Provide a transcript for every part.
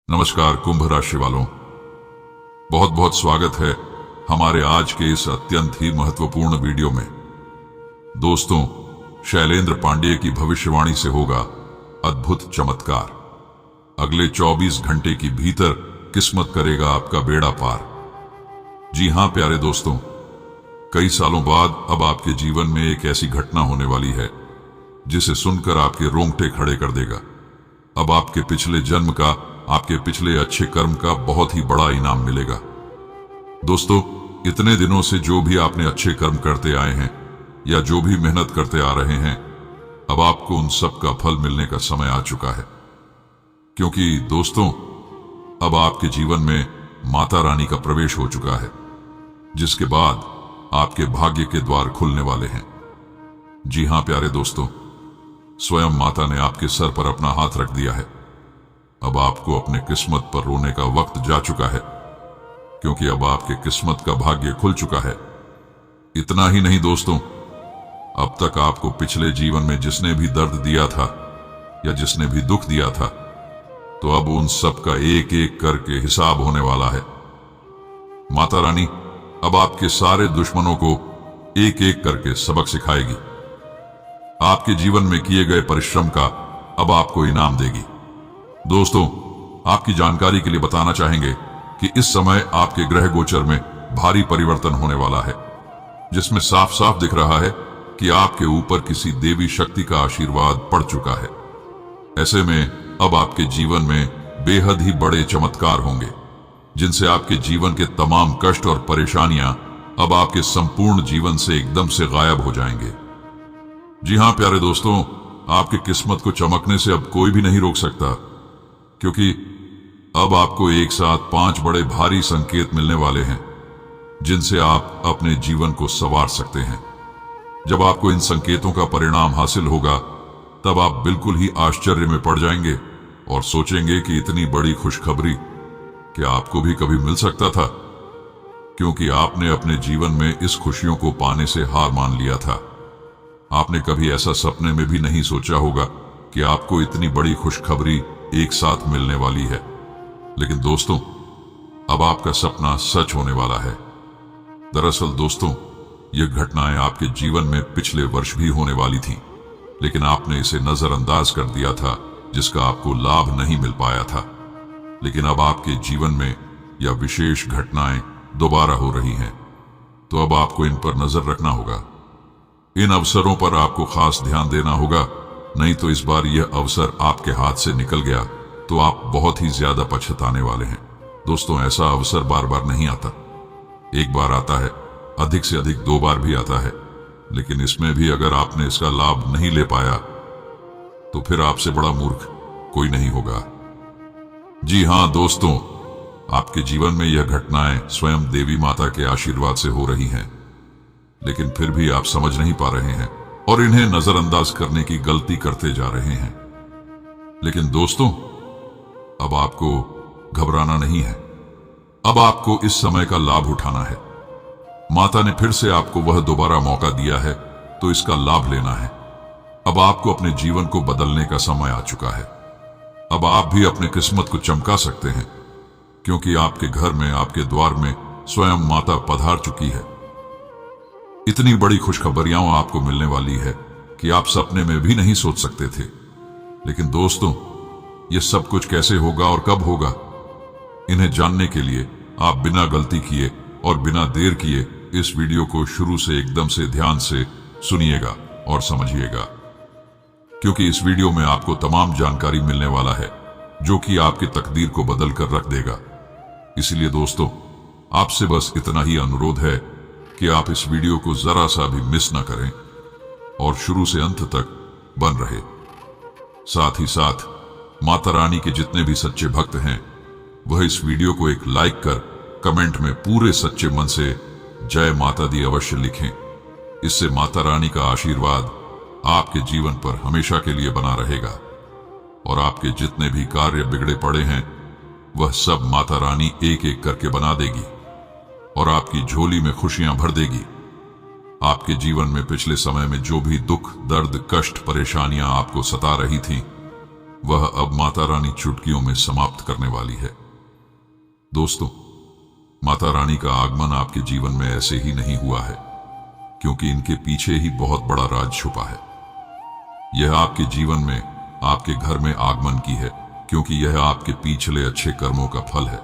नमस्कार कुंभ राशि वालों, बहुत बहुत स्वागत है हमारे आज के इस अत्यंत ही महत्वपूर्ण वीडियो में। दोस्तों, शैलेंद्र पांडे की भविष्यवाणी से होगा अद्भुत चमत्कार। अगले 24 घंटे के भीतर किस्मत करेगा आपका बेड़ा पार। जी हां प्यारे दोस्तों, कई सालों बाद अब आपके जीवन में एक ऐसी घटना होने वाली है जिसे सुनकर आपके रोंगटे खड़े कर देगा। अब आपके पिछले जन्म का, आपके पिछले अच्छे कर्म का बहुत ही बड़ा इनाम मिलेगा। दोस्तों, इतने दिनों से जो भी आपने अच्छे कर्म करते आए हैं या जो भी मेहनत करते आ रहे हैं, अब आपको उन सब का फल मिलने का समय आ चुका है। क्योंकि दोस्तों, अब आपके जीवन में माता रानी का प्रवेश हो चुका है, जिसके बाद आपके भाग्य के द्वार खुलने वाले हैं। जी हां प्यारे दोस्तों, स्वयं माता ने आपके सर पर अपना हाथ रख दिया है। अब आपको अपने किस्मत पर रोने का वक्त जा चुका है, क्योंकि अब आपके किस्मत का भाग्य खुल चुका है। इतना ही नहीं दोस्तों, अब तक आपको पिछले जीवन में जिसने भी दर्द दिया था या जिसने भी दुख दिया था, तो अब उन सब का एक एक करके हिसाब होने वाला है। माता रानी अब आपके सारे दुश्मनों को एक एक करके सबक सिखाएगी। आपके जीवन में किए गए परिश्रम का अब आपको इनाम देगी। दोस्तों, आपकी जानकारी के लिए बताना चाहेंगे कि इस समय आपके ग्रह गोचर में भारी परिवर्तन होने वाला है, जिसमें साफ साफ दिख रहा है कि आपके ऊपर किसी देवी शक्ति का आशीर्वाद पड़ चुका है। ऐसे में अब आपके जीवन में बेहद ही बड़े चमत्कार होंगे, जिनसे आपके जीवन के तमाम कष्ट और परेशानियां अब आपके संपूर्ण जीवन से एकदम से गायब हो जाएंगे। जी हां प्यारे दोस्तों, आपकी किस्मत को चमकने से अब कोई भी नहीं रोक सकता, क्योंकि अब आपको एक साथ 5 बड़े भारी संकेत मिलने वाले हैं, जिनसे आप अपने जीवन को संवार सकते हैं। जब आपको इन संकेतों का परिणाम हासिल होगा, तब आप बिल्कुल ही आश्चर्य में पड़ जाएंगे और सोचेंगे कि इतनी बड़ी खुशखबरी क्या आपको भी कभी मिल सकता था, क्योंकि आपने अपने जीवन में इस खुशियों को पाने से हार मान लिया था। आपने कभी ऐसा सपने में भी नहीं सोचा होगा कि आपको इतनी बड़ी खुशखबरी एक साथ मिलने वाली है। लेकिन दोस्तों, अब आपका सपना सच होने वाला है। दरअसल दोस्तों, ये घटनाएं आपके जीवन में पिछले वर्ष भी होने वाली थी, लेकिन आपने इसे नजरअंदाज कर दिया था, जिसका आपको लाभ नहीं मिल पाया था। लेकिन अब आपके जीवन में यह विशेष घटनाएं दोबारा हो रही हैं, तो अब आपको इन पर नजर रखना होगा। इन अवसरों पर आपको खास ध्यान देना होगा, नहीं तो इस बार यह अवसर आपके हाथ से निकल गया तो आप बहुत ही ज्यादा पछताने वाले हैं। दोस्तों, ऐसा अवसर बार बार नहीं आता। एक बार आता है, अधिक से अधिक 2 बार भी आता है, लेकिन इसमें भी अगर आपने इसका लाभ नहीं ले पाया तो फिर आपसे बड़ा मूर्ख कोई नहीं होगा। जी हां दोस्तों, आपके जीवन में यह घटनाएं स्वयं देवी माता के आशीर्वाद से हो रही हैं, लेकिन फिर भी आप समझ नहीं पा रहे हैं और इन्हें नजरअंदाज करने की गलती करते जा रहे हैं। लेकिन दोस्तों, अब आपको घबराना नहीं है। अब आपको इस समय का लाभ उठाना है। माता ने फिर से आपको वह दोबारा मौका दिया है, तो इसका लाभ लेना है। अब आपको अपने जीवन को बदलने का समय आ चुका है। अब आप भी अपने किस्मत को चमका सकते हैं, क्योंकि आपके घर में, आपके द्वार में स्वयं माता पधार चुकी है। इतनी बड़ी खुशखबरियां आपको मिलने वाली है कि आप सपने में भी नहीं सोच सकते थे। लेकिन दोस्तों, यह सब कुछ कैसे होगा और कब होगा, इन्हें जानने के लिए आप बिना गलती किए और बिना देर किए इस वीडियो को शुरू से एकदम से ध्यान से सुनिएगा और समझिएगा, क्योंकि इस वीडियो में आपको तमाम जानकारी मिलने वाला है जो कि आपकी तकदीर को बदल कर रख देगा। इसलिए दोस्तों, आपसे बस इतना ही अनुरोध है कि आप इस वीडियो को जरा सा भी मिस ना करें और शुरू से अंत तक बन रहे। साथ ही साथ माता रानी के जितने भी सच्चे भक्त हैं, वह इस वीडियो को एक लाइक कर कमेंट में पूरे सच्चे मन से जय माता दी अवश्य लिखें। इससे माता रानी का आशीर्वाद आपके जीवन पर हमेशा के लिए बना रहेगा और आपके जितने भी कार्य बिगड़े पड़े हैं, वह सब माता रानी एक एक करके बना देगी और आपकी झोली में खुशियां भर देगी। आपके जीवन में पिछले समय में जो भी दुख, दर्द, कष्ट, परेशानियां आपको सता रही थी, वह अब माता रानी चुटकियों में समाप्त करने वाली है। दोस्तों, माता रानी का आगमन आपके जीवन में ऐसे ही नहीं हुआ है, क्योंकि इनके पीछे ही बहुत बड़ा राज छुपा है। यह आपके जीवन में, आपके घर में आगमन की है, क्योंकि यह आपके पिछले अच्छे कर्मों का फल है,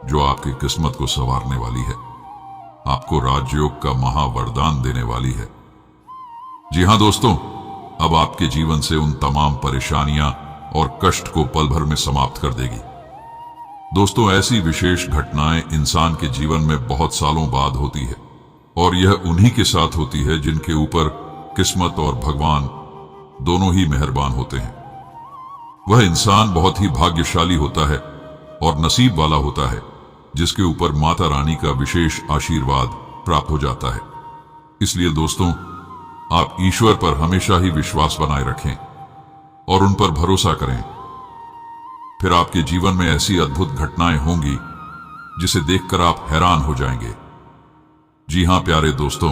जो आपकी किस्मत को संवारने वाली है, आपको राजयोग का महावरदान देने वाली है। जी हां दोस्तों, अब आपके जीवन से उन तमाम परेशानियां और कष्ट को पल भर में समाप्त कर देगी। दोस्तों, ऐसी विशेष घटनाएं इंसान के जीवन में बहुत सालों बाद होती है, और यह उन्हीं के साथ होती है जिनके ऊपर किस्मत और भगवान दोनों ही मेहरबान होते हैं। वह इंसान बहुत ही भाग्यशाली होता है और नसीब वाला होता है जिसके ऊपर माता रानी का विशेष आशीर्वाद प्राप्त हो जाता है। इसलिए दोस्तों, आप ईश्वर पर हमेशा ही विश्वास बनाए रखें और उन पर भरोसा करें। फिर आपके जीवन में ऐसी अद्भुत घटनाएं होंगी जिसे देखकर आप हैरान हो जाएंगे। जी हां प्यारे दोस्तों,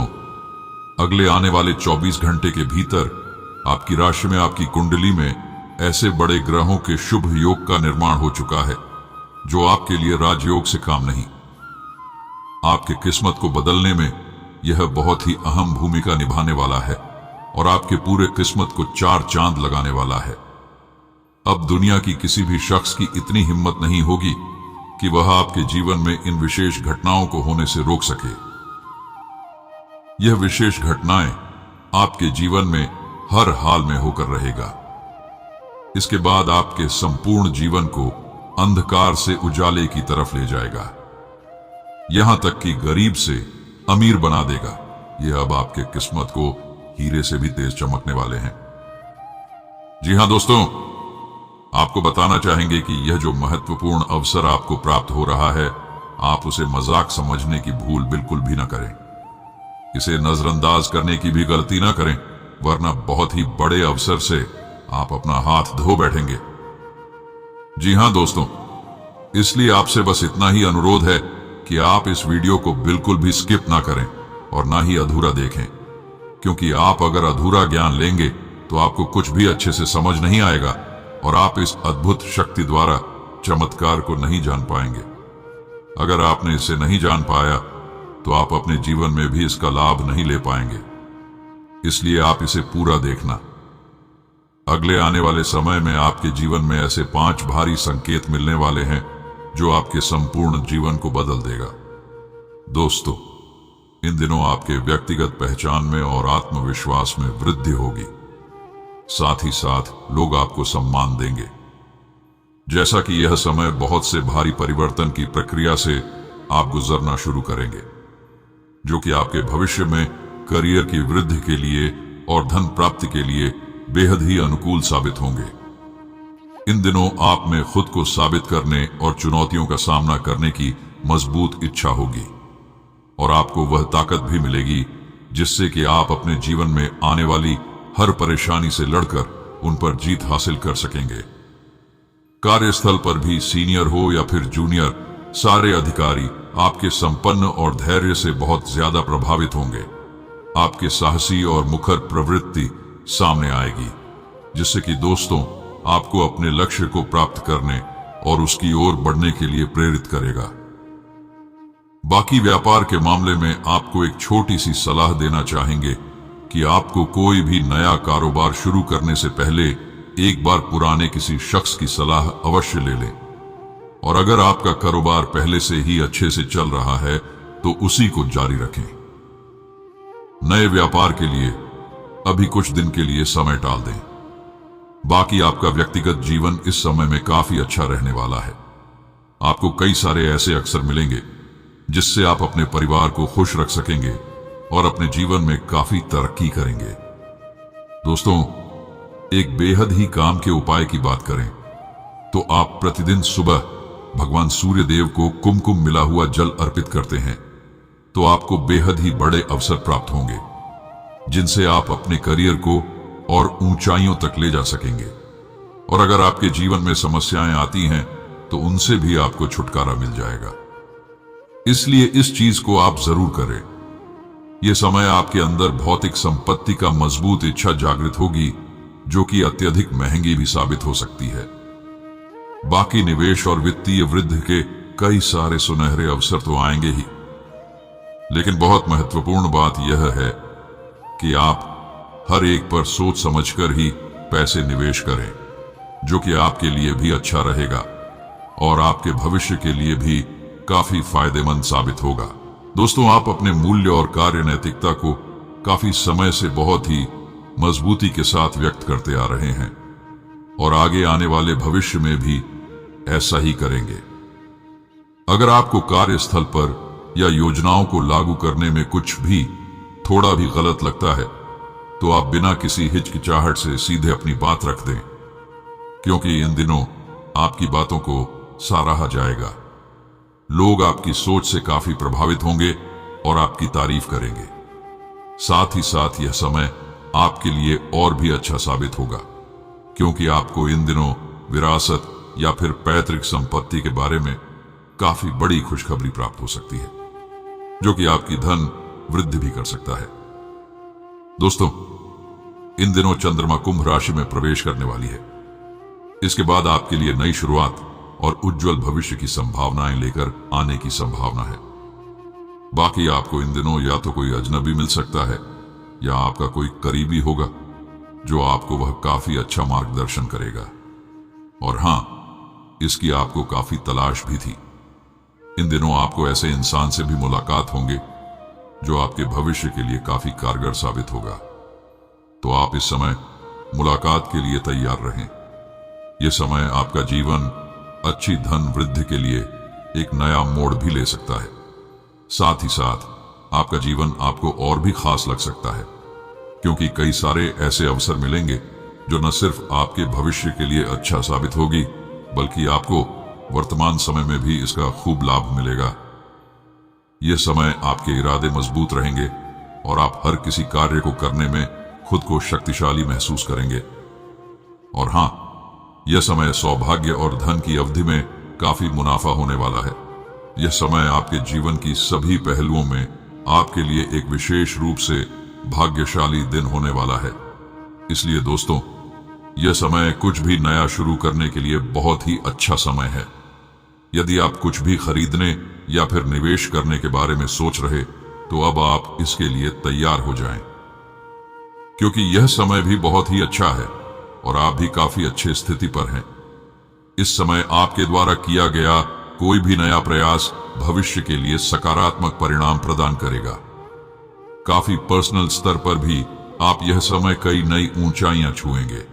अगले आने वाले 24 घंटे के भीतर आपकी राशि में, आपकी कुंडली में ऐसे बड़े ग्रहों के शुभ योग का निर्माण हो चुका है जो आपके लिए राजयोग से काम नहीं, आपके किस्मत को बदलने में यह बहुत ही अहम भूमिका निभाने वाला है और आपके पूरे किस्मत को 4 चांद लगाने वाला है। अब दुनिया की किसी भी शख्स की इतनी हिम्मत नहीं होगी कि वह आपके जीवन में इन विशेष घटनाओं को होने से रोक सके। यह विशेष घटनाएं आपके जीवन में हर हाल में होकर रहेगा। इसके बाद आपके संपूर्ण जीवन को अंधकार से उजाले की तरफ ले जाएगा, यहां तक कि गरीब से अमीर बना देगा। यह अब आपके किस्मत को हीरे से भी तेज चमकने वाले हैं। जी हां दोस्तों, आपको बताना चाहेंगे कि यह जो महत्वपूर्ण अवसर आपको प्राप्त हो रहा है, आप उसे मजाक समझने की भूल बिल्कुल भी ना करें। इसे नजरअंदाज करने की भी गलती ना करें, वरना बहुत ही बड़े अवसर से आप अपना हाथ धो बैठेंगे। जी हां दोस्तों, इसलिए आपसे बस इतना ही अनुरोध है कि आप इस वीडियो को बिल्कुल भी स्किप ना करें और ना ही अधूरा देखें, क्योंकि आप अगर अधूरा ज्ञान लेंगे तो आपको कुछ भी अच्छे से समझ नहीं आएगा और आप इस अद्भुत शक्ति द्वारा चमत्कार को नहीं जान पाएंगे। अगर आपने इसे नहीं जान पाया तो आप अपने जीवन में भी इसका लाभ नहीं ले पाएंगे। इसलिए आप इसे पूरा देखना। अगले आने वाले समय में आपके जीवन में ऐसे 5 भारी संकेत मिलने वाले हैं जो आपके संपूर्ण जीवन को बदल देगा। दोस्तों, इन दिनों आपके व्यक्तिगत पहचान में और आत्मविश्वास में वृद्धि होगी। साथ ही साथ लोग आपको सम्मान देंगे। जैसा कि यह समय बहुत से भारी परिवर्तन की प्रक्रिया से आप गुजरना शुरू करेंगे, जो कि आपके भविष्य में करियर की वृद्धि के लिए और धन प्राप्ति के लिए बेहद ही अनुकूल साबित होंगे। इन दिनों आप में खुद को साबित करने और चुनौतियों का सामना करने की मजबूत इच्छा होगी और आपको वह ताकत भी मिलेगी जिससे कि आप अपने जीवन में आने वाली हर परेशानी से लड़कर उन पर जीत हासिल कर सकेंगे। कार्यस्थल पर भी सीनियर हो या फिर जूनियर, सारे अधिकारी आपके संपन्न और धैर्य से बहुत ज्यादा प्रभावित होंगे। आपके साहसी और मुखर प्रवृत्ति सामने आएगी, जिससे कि दोस्तों आपको अपने लक्ष्य को प्राप्त करने और उसकी ओर बढ़ने के लिए प्रेरित करेगा। बाकी व्यापार के मामले में आपको एक छोटी सी सलाह देना चाहेंगे कि आपको कोई भी नया कारोबार शुरू करने से पहले एक बार पुराने किसी शख्स की सलाह अवश्य ले लें, और अगर आपका कारोबार पहले से ही अच्छे से चल रहा है तो उसी को जारी रखें। नए व्यापार के लिए अभी कुछ दिन के लिए समय टाल दें। बाकी आपका व्यक्तिगत जीवन इस समय में काफी अच्छा रहने वाला है। आपको कई सारे ऐसे अवसर मिलेंगे जिससे आप अपने परिवार को खुश रख सकेंगे और अपने जीवन में काफी तरक्की करेंगे। दोस्तों, एक बेहद ही काम के उपाय की बात करें तो आप प्रतिदिन सुबह भगवान सूर्य देव को कुमकुम मिला हुआ जल अर्पित करते हैं तो आपको बेहद ही बड़े अवसर प्राप्त होंगे, जिनसे आप अपने करियर को और ऊंचाइयों तक ले जा सकेंगे। और अगर आपके जीवन में समस्याएं आती हैं तो उनसे भी आपको छुटकारा मिल जाएगा। इसलिए इस चीज को आप जरूर करें। यह समय आपके अंदर भौतिक संपत्ति का मजबूत इच्छा जागृत होगी, जो कि अत्यधिक महंगी भी साबित हो सकती है। बाकी निवेश और वित्तीय वृद्धि के कई सारे सुनहरे अवसर तो आएंगे ही, लेकिन बहुत महत्वपूर्ण बात यह है कि आप हर एक पर सोच समझकर ही पैसे निवेश करें, जो कि आपके लिए भी अच्छा रहेगा और आपके भविष्य के लिए भी काफी फायदेमंद साबित होगा। दोस्तों, आप अपने मूल्य और कार्य नैतिकता को काफी समय से बहुत ही मजबूती के साथ व्यक्त करते आ रहे हैं और आगे आने वाले भविष्य में भी ऐसा ही करेंगे। अगर आपको कार्यस्थल पर या योजनाओं को लागू करने में कुछ भी थोड़ा भी गलत लगता है, तो आप बिना किसी हिचकिचाहट से सीधे अपनी बात रख दें, क्योंकि इन दिनों आपकी बातों को सराहा जाएगा। लोग आपकी सोच से काफी प्रभावित होंगे और आपकी तारीफ करेंगे। साथ ही साथ यह समय आपके लिए और भी अच्छा साबित होगा, क्योंकि आपको इन दिनों विरासत या फिर पैतृक संपत्ति के बारे में काफी बड़ी खुशखबरी प्राप्त हो सकती है, जो कि आपकी धन वृद्धि भी कर सकता है। दोस्तों, इन दिनों चंद्रमा कुंभ राशि में प्रवेश करने वाली है। इसके बाद आपके लिए नई शुरुआत और उज्जवल भविष्य की संभावनाएं लेकर आने की संभावना है। बाकी आपको इन दिनों या तो कोई अजनबी मिल सकता है या आपका कोई करीबी होगा, जो आपको वह काफी अच्छा मार्गदर्शन करेगा। और हां, इसकी आपको काफी तलाश भी थी। इन दिनों आपको ऐसे इंसान से भी मुलाकात होंगे जो आपके भविष्य के लिए काफी कारगर साबित होगा। तो आप इस समय मुलाकात के लिए तैयार रहें। यह समय आपका जीवन अच्छी धन वृद्धि के लिए एक नया मोड़ भी ले सकता है। साथ ही साथ आपका जीवन आपको और भी खास लग सकता है, क्योंकि कई सारे ऐसे अवसर मिलेंगे जो न सिर्फ आपके भविष्य के लिए अच्छा साबित होगी, बल्कि आपको वर्तमान समय में भी इसका खूब लाभ मिलेगा। यह समय आपके इरादे मजबूत रहेंगे और आप हर किसी कार्य को करने में खुद को शक्तिशाली महसूस करेंगे। और हां, यह समय सौभाग्य और धन की अवधि में काफी मुनाफा होने वाला है। यह समय आपके जीवन की सभी पहलुओं में आपके लिए एक विशेष रूप से भाग्यशाली दिन होने वाला है। इसलिए दोस्तों, यह समय कुछ भी नया शुरू करने के लिए बहुत ही अच्छा समय है। यदि आप कुछ भी खरीदने या फिर निवेश करने के बारे में सोच रहे, तो अब आप इसके लिए तैयार हो जाएं, क्योंकि यह समय भी बहुत ही अच्छा है और आप भी काफी अच्छी स्थिति पर हैं। इस समय आपके द्वारा किया गया कोई भी नया प्रयास भविष्य के लिए सकारात्मक परिणाम प्रदान करेगा। काफी पर्सनल स्तर पर भी आप यह समय कई नई ऊंचाइयां छुएंगे।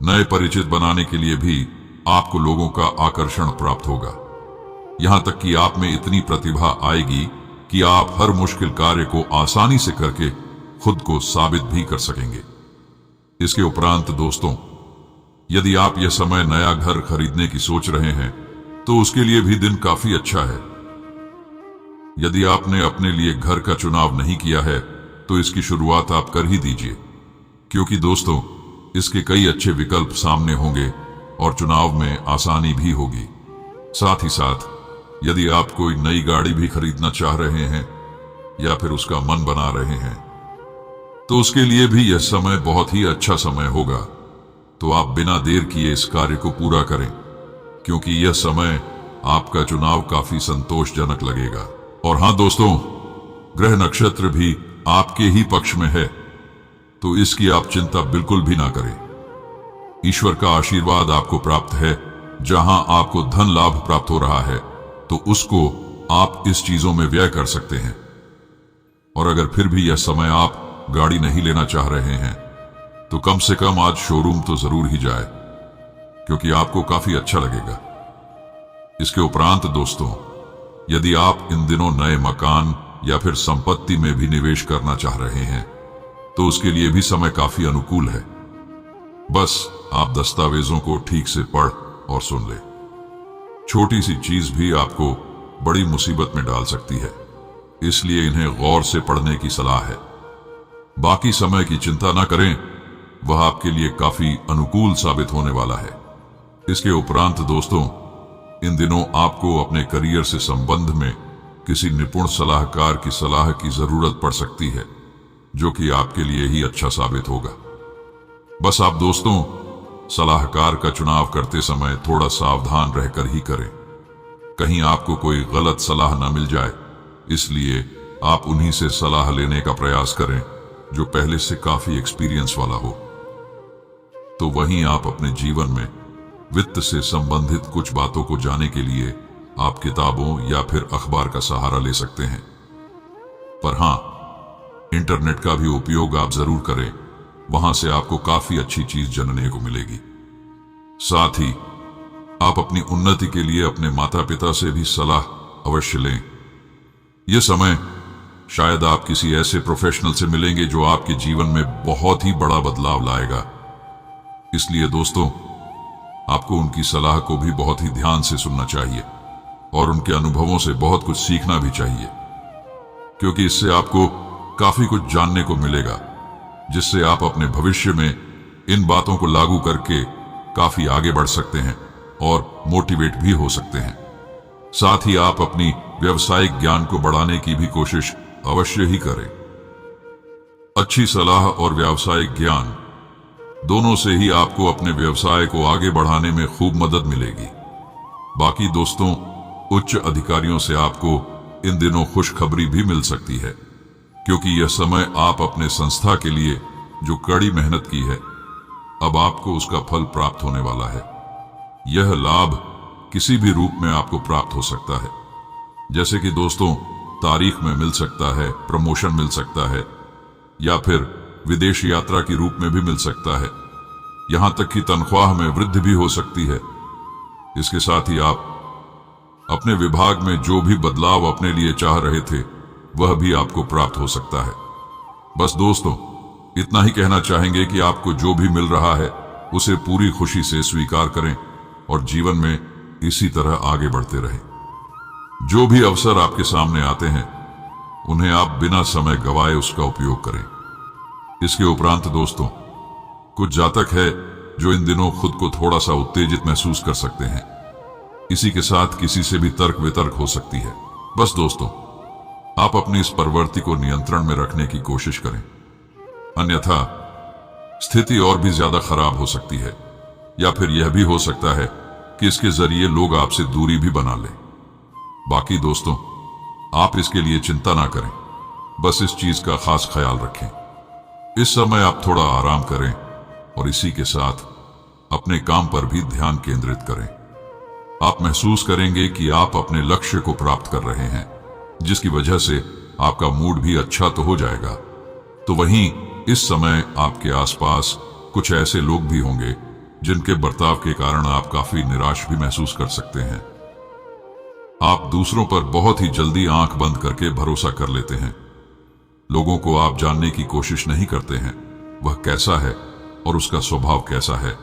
नए परिचित बनाने के लिए भी आपको लोगों का आकर्षण प्राप्त होगा। यहां तक कि आप में इतनी प्रतिभा आएगी कि आप हर मुश्किल कार्य को आसानी से करके खुद को साबित भी कर सकेंगे। इसके उपरांत दोस्तों, यदि आप यह समय नया घर खरीदने की सोच रहे हैं, तो उसके लिए भी दिन काफी अच्छा है। यदि आपने अपने लिए घर का चुनाव नहीं किया है, तो इसकी शुरुआत आप कर ही दीजिए, क्योंकि दोस्तों, इसके कई अच्छे विकल्प सामने होंगे और चुनाव में आसानी भी होगी। साथ ही साथ यदि आप कोई नई गाड़ी भी खरीदना चाह रहे हैं या फिर उसका मन बना रहे हैं, तो उसके लिए भी यह समय बहुत ही अच्छा समय होगा। तो आप बिना देर किए इस कार्य को पूरा करें, क्योंकि यह समय आपका चुनाव काफी संतोषजनक लगेगा। और हां दोस्तों, ग्रह नक्षत्र भी आपके ही पक्ष में है, तो इसकी आप चिंता बिल्कुल भी ना करें। ईश्वर का आशीर्वाद आपको प्राप्त है। जहां आपको धन लाभ प्राप्त हो रहा है, तो उसको आप इस चीजों में व्यय कर सकते हैं। और अगर फिर भी यह समय आप गाड़ी नहीं लेना चाह रहे हैं, तो कम से कम आज शोरूम तो जरूर ही जाए, क्योंकि आपको काफी अच्छा लगेगा। इसके उपरांत दोस्तों, यदि आप इन दिनों नए मकान या फिर संपत्ति में भी निवेश करना चाह रहे हैं, तो उसके लिए भी समय काफी अनुकूल है। बस आप दस्तावेजों को ठीक से पढ़ और सुन ले। छोटी सी चीज भी आपको बड़ी मुसीबत में डाल सकती है, इसलिए इन्हें गौर से पढ़ने की सलाह है। बाकी समय की चिंता ना करें, वह आपके लिए काफी अनुकूल साबित होने वाला है। इसके उपरांत दोस्तों, इन दिनों आपको अपने करियर से संबंध में किसी निपुण सलाहकार की सलाह की जरूरत पड़ सकती है, जो कि आपके लिए ही अच्छा साबित होगा। बस आप दोस्तों सलाहकार का चुनाव करते समय थोड़ा सावधान रहकर ही करें। कहीं आपको कोई गलत सलाह न मिल जाए, इसलिए आप उन्हीं से सलाह लेने का प्रयास करें जो पहले से काफी एक्सपीरियंस वाला हो। तो वहीं आप अपने जीवन में वित्त से संबंधित कुछ बातों को जानने के लिए आप किताबों या फिर अखबार का सहारा ले सकते हैं। पर हां, इंटरनेट का भी उपयोग आप जरूर करें, वहां से आपको काफी अच्छी चीज जानने को मिलेगी। साथ ही आप अपनी उन्नति के लिए अपने माता पिता से भी सलाह अवश्य लें। यह समय शायद आप किसी ऐसे प्रोफेशनल से मिलेंगे जो आपके जीवन में बहुत ही बड़ा बदलाव लाएगा। इसलिए दोस्तों, आपको उनकी सलाह को भी बहुत ही ध्यान से सुनना चाहिए और उनके अनुभवों से बहुत कुछ सीखना भी चाहिए, क्योंकि इससे आपको काफी कुछ जानने को मिलेगा, जिससे आप अपने भविष्य में इन बातों को लागू करके काफी आगे बढ़ सकते हैं और मोटिवेट भी हो सकते हैं। साथ ही आप अपनी व्यावसायिक ज्ञान को बढ़ाने की भी कोशिश अवश्य ही करें। अच्छी सलाह और व्यावसायिक ज्ञान दोनों से ही आपको अपने व्यवसाय को आगे बढ़ाने में खूब मदद मिलेगी। बाकी दोस्तों, उच्च अधिकारियों से आपको इन दिनों खुशखबरी भी मिल सकती है, क्योंकि यह समय आप अपने संस्था के लिए जो कड़ी मेहनत की है, अब आपको उसका फल प्राप्त होने वाला है। यह लाभ किसी भी रूप में आपको प्राप्त हो सकता है, जैसे कि दोस्तों तारीख में मिल सकता है, प्रमोशन मिल सकता है, या फिर विदेश यात्रा के रूप में भी मिल सकता है। यहां तक कि तनख्वाह में वृद्धि भी हो सकती है। इसके साथ ही आप अपने विभाग में जो भी बदलाव अपने लिए चाह रहे थे, वह भी आपको प्राप्त हो सकता है। बस दोस्तों, इतना ही कहना चाहेंगे कि आपको जो भी मिल रहा है उसे पूरी खुशी से स्वीकार करें और जीवन में इसी तरह आगे बढ़ते रहें। जो भी अवसर आपके सामने आते हैं, उन्हें आप बिना समय गवाए उसका उपयोग करें। इसके उपरांत दोस्तों, कुछ जातक है जो इन दिनों खुद को थोड़ा सा उत्तेजित महसूस कर सकते हैं। इसी के साथ किसी से भी तर्क वितर्क हो सकती है। बस दोस्तों, आप अपनी इस प्रवृत्ति को नियंत्रण में रखने की कोशिश करें, अन्यथा स्थिति और भी ज्यादा खराब हो सकती है, या फिर यह भी हो सकता है कि इसके जरिए लोग आपसे दूरी भी बना लें। बाकी दोस्तों, आप इसके लिए चिंता ना करें, बस इस चीज का खास ख्याल रखें। इस समय आप थोड़ा आराम करें और इसी के साथ अपने काम पर भी ध्यान केंद्रित करें। आप महसूस करेंगे कि आप अपने लक्ष्य को प्राप्त कर रहे हैं, जिसकी वजह से आपका मूड भी अच्छा तो हो जाएगा। तो वहीं इस समय आपके आसपास कुछ ऐसे लोग भी होंगे जिनके बर्ताव के कारण आप काफी निराश भी महसूस कर सकते हैं। आप दूसरों पर बहुत ही जल्दी आंख बंद करके भरोसा कर लेते हैं। लोगों को आप जानने की कोशिश नहीं करते हैं, वह कैसा है और उसका स्वभाव कैसा है।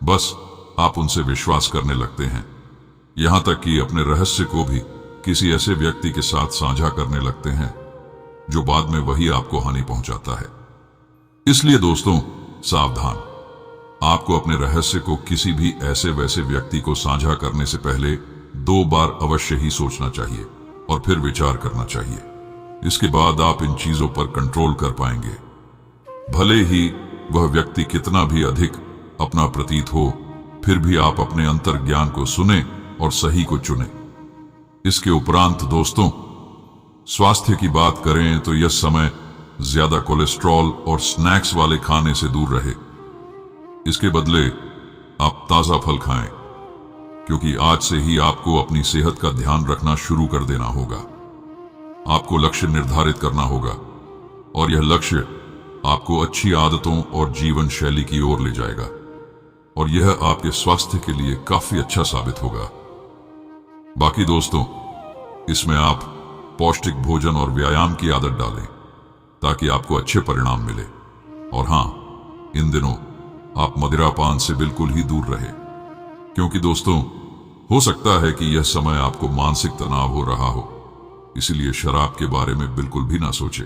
बस आप उनसे विश्वास करने लगते हैं, यहां तक कि अपने रहस्य को भी किसी ऐसे व्यक्ति के साथ साझा करने लगते हैं जो बाद में वही आपको हानि पहुंचाता है। इसलिए दोस्तों, सावधान। आपको अपने रहस्य को किसी भी ऐसे वैसे व्यक्ति को साझा करने से पहले 2 बार अवश्य ही सोचना चाहिए और फिर विचार करना चाहिए। इसके बाद आप इन चीजों पर कंट्रोल कर पाएंगे। भले ही वह व्यक्ति कितना भी अधिक अपना प्रतीत हो, फिर भी आप अपने अंतर ज्ञान को सुने और सही को चुने। इसके उपरांत दोस्तों, स्वास्थ्य की बात करें तो यह समय ज्यादा कोलेस्ट्रॉल और स्नैक्स वाले खाने से दूर रहे। इसके बदले आप ताजा फल खाएं, क्योंकि आज से ही आपको अपनी सेहत का ध्यान रखना शुरू कर देना होगा। आपको लक्ष्य निर्धारित करना होगा और यह लक्ष्य आपको अच्छी आदतों और जीवन शैली की ओर ले जाएगा, और यह आपके स्वास्थ्य के लिए काफी अच्छा साबित होगा। बाकी दोस्तों, इसमें आप पौष्टिक भोजन और व्यायाम की आदत डालें ताकि आपको अच्छे परिणाम मिले। और हां, इन दिनों आप मदिरापान से बिल्कुल ही दूर रहे, क्योंकि दोस्तों हो सकता है कि यह समय आपको मानसिक तनाव हो रहा हो। इसलिए शराब के बारे में बिल्कुल भी ना सोचें।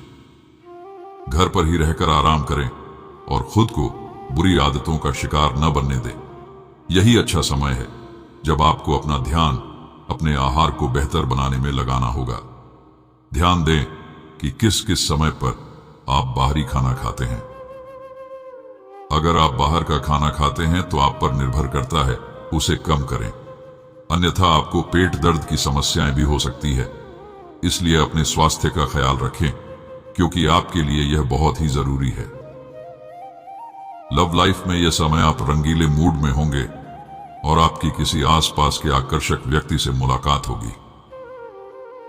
घर पर ही रहकर आराम करें और खुद को बुरी आदतों का शिकार न बनने दें। यही अच्छा समय है जब आपको अपना ध्यान अपने आहार को बेहतर बनाने में लगाना होगा। ध्यान दें कि किस किस समय पर आप बाहरी खाना खाते हैं। अगर आप बाहर का खाना खाते हैं तो आप पर निर्भर करता है, उसे कम करें, अन्यथा आपको पेट दर्द की समस्याएं भी हो सकती है। इसलिए अपने स्वास्थ्य का ख्याल रखें, क्योंकि आपके लिए यह बहुत ही जरूरी है। लव लाइफ में यह समय आप रंगीले मूड में होंगे और आपकी किसी आसपास के आकर्षक व्यक्ति से मुलाकात होगी।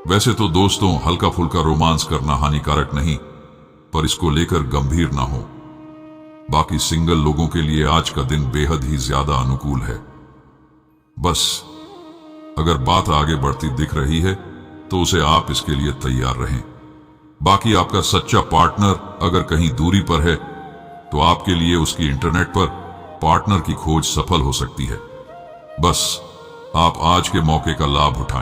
वैसे तो दोस्तों, हल्का फुल्का रोमांस करना हानिकारक नहीं, पर इसको लेकर गंभीर ना हो। बाकी सिंगल लोगों के लिए आज का दिन बेहद ही ज्यादा अनुकूल है। बस अगर बात आगे बढ़ती दिख रही है तो उसे आप इसके लिए तैयार रहें। बाकी आपका सच्चा पार्टनर अगर कहीं दूरी पर है तो आपके लिए उसकी इंटरनेट पर पार्टनर की खोज सफल हो सकती है। बस आप आज के मौके का लाभ उठाएं।